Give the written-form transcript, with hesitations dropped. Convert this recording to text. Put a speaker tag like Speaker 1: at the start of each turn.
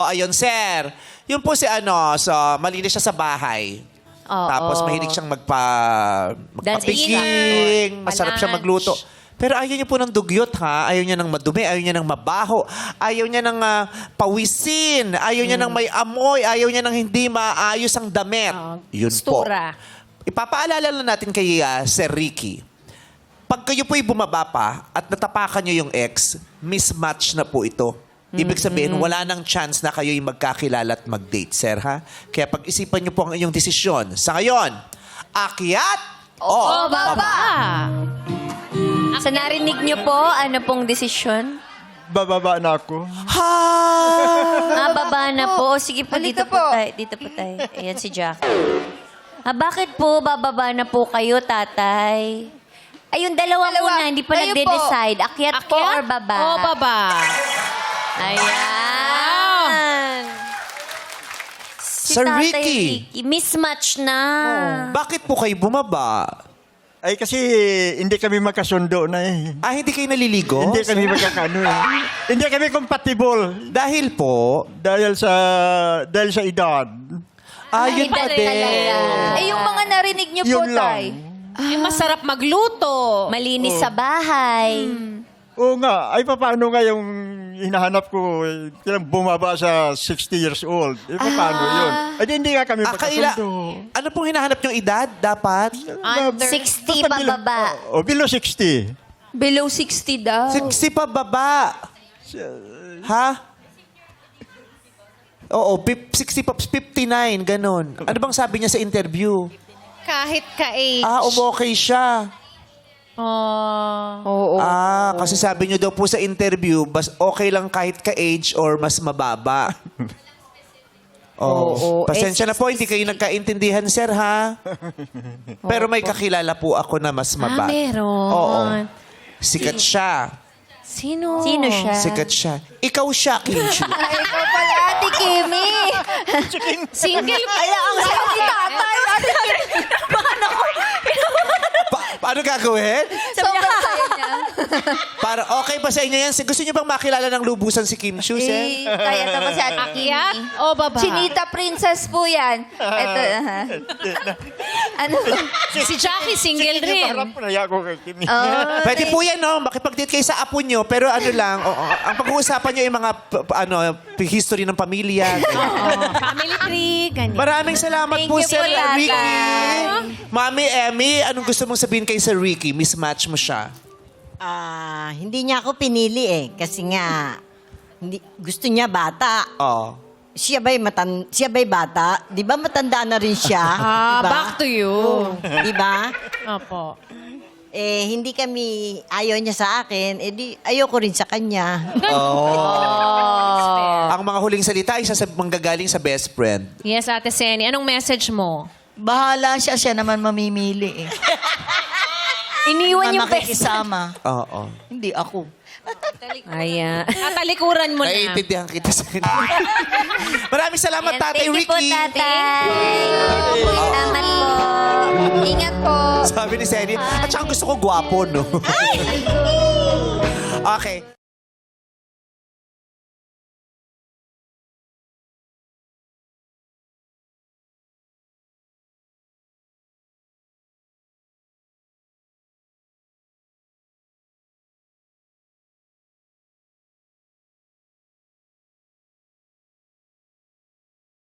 Speaker 1: O, ayun, sir. Yun po si malinis siya sa bahay.
Speaker 2: Oo.
Speaker 1: Tapos mahilig siyang magpapiging,
Speaker 2: Dancer.
Speaker 1: masarap siya magluto. Pero ayaw niya po ng dugyot, ha? Ayaw niya ng madumi, ayaw niya ng mabaho, ayaw niya ng pawisin, ayaw niya ng may amoy, ayaw niya ng hindi maayos ang damit. Yun
Speaker 2: Stura.
Speaker 1: po. Ipapaalala lang natin kay Sir Ricky. Pag kayo po'y bumaba pa at natapakan niyo yung ex, mismatch na po ito. Ibig sabihin, wala nang chance na kayo'y magkakilala at mag-date, sir, ha? Kaya pag-isipan niyo po ang inyong desisyon. Sa ngayon, akyat o
Speaker 2: baba. Sa narinig niyo po, ano pong desisyon?
Speaker 3: Bababa na ako.
Speaker 1: Ha!
Speaker 2: Baba na po. O, sige po, dito po tayo. Dito po tayo. Ayan si Jack. Bakit po bababa na po kayo, tatay? Ayun, dalawa muna, hindi pa
Speaker 4: Kayo
Speaker 2: nagde-decide. Akyat po or baba?
Speaker 5: O baba.
Speaker 2: Ayan. Si
Speaker 1: Sir
Speaker 2: Tatay
Speaker 1: Ricky.
Speaker 2: Mismatch na.
Speaker 1: Bakit po kayo bumaba?
Speaker 3: Ay kasi hindi kami magkasundo na eh.
Speaker 1: Hindi kayo naliligo?
Speaker 3: Hindi kami magkakano eh. Hindi kami compatible
Speaker 1: Dahil po,
Speaker 3: dahil sa edad.
Speaker 1: yun pa din.
Speaker 4: Yung mga narinig niyo po,
Speaker 3: Yun lang.
Speaker 4: tay.
Speaker 5: Yung masarap magluto.
Speaker 2: Malinis sa bahay.
Speaker 3: Oo nga, ay paano nga yung hinahanap ko, kailang bumaba sa 60 years old. Paano yun? Ay hindi nga kami magkasundo.
Speaker 1: Ano pong hinahanap yung edad? Dapat?
Speaker 2: 60 pa baba.
Speaker 3: Below 60.
Speaker 4: Below 60 daw.
Speaker 1: 60 pa baba. Ha? Oo, 60 pa, 59, ganun. Ano bang sabi niya sa interview?
Speaker 5: Kahit ka-age.
Speaker 1: Okay siya.
Speaker 5: Oh.
Speaker 1: Kasi sabi niyo daw po sa interview, okay lang kahit ka-age or mas mababa. Pasensya na po, hindi kayo nagkaintindihan, sir, ha? Pero may kakilala po ako na mas mababa.
Speaker 5: Meron.
Speaker 1: Oo. Sikat siya.
Speaker 5: Sino?
Speaker 2: Sino siya?
Speaker 1: Sikat siya. Ikaw siya, Kimchi.
Speaker 4: Ay, ikaw pala, Ate Kimi.
Speaker 5: Single pa.
Speaker 4: Ang siya ni tatay.
Speaker 1: Paano gagawin?
Speaker 4: Sobrang saya niya.
Speaker 1: Para okay ba sa inyo yan? Gusto niyo bang makilala ng lubusan si Kim Chiu, sir?
Speaker 4: Kaya ito pa si Ate
Speaker 5: Akyat
Speaker 4: Kimi.
Speaker 5: o baba?
Speaker 4: Chinita princess po yan. Ito, ano?
Speaker 5: Si Jackie single rin.
Speaker 3: Harap na ako kay Kimi.
Speaker 1: Pwede po yan, no? Makipag-date kayo sa apo nyo. Pero ano lang, ang pag-uusapan nyo yung mga history ng pamilya.
Speaker 5: Family tree, ganyan.
Speaker 1: Maraming salamat
Speaker 4: Thank
Speaker 1: po,
Speaker 4: you
Speaker 1: Sir
Speaker 4: po, Tatay.
Speaker 1: Ricky. Mami Emmy, anong gusto mong sabihin kay Sir Ricky? Mismatch mo siya.
Speaker 6: Hindi niya ako pinili eh. Kasi nga, gusto niya bata.
Speaker 1: Oo.
Speaker 6: Siya ba'y bata? Di ba matanda na rin siya? Diba?
Speaker 5: Back to you.
Speaker 6: Di ba?
Speaker 5: Opo.
Speaker 6: Hindi kami, ayaw niya sa akin, di ayoko rin sa kanya.
Speaker 1: Ang mga huling salita ay manggagaling sa best friend.
Speaker 5: Yes, Ate Seni. Anong message mo?
Speaker 7: Bahala siya, siya naman mamimili eh.
Speaker 2: Iniwan yung best.
Speaker 7: Makikisama.
Speaker 1: Oo.
Speaker 7: Hindi ako.
Speaker 5: Ayan. Tatalikuran mo na.
Speaker 1: Naiintindihan kita sa Maraming salamat, Tatay
Speaker 2: Thank you po,
Speaker 1: Ricky.
Speaker 2: tatay. Salamat po.
Speaker 4: Ingat po.
Speaker 1: Sabi ni Senny, at saka gusto ko gwapo, no? Okay.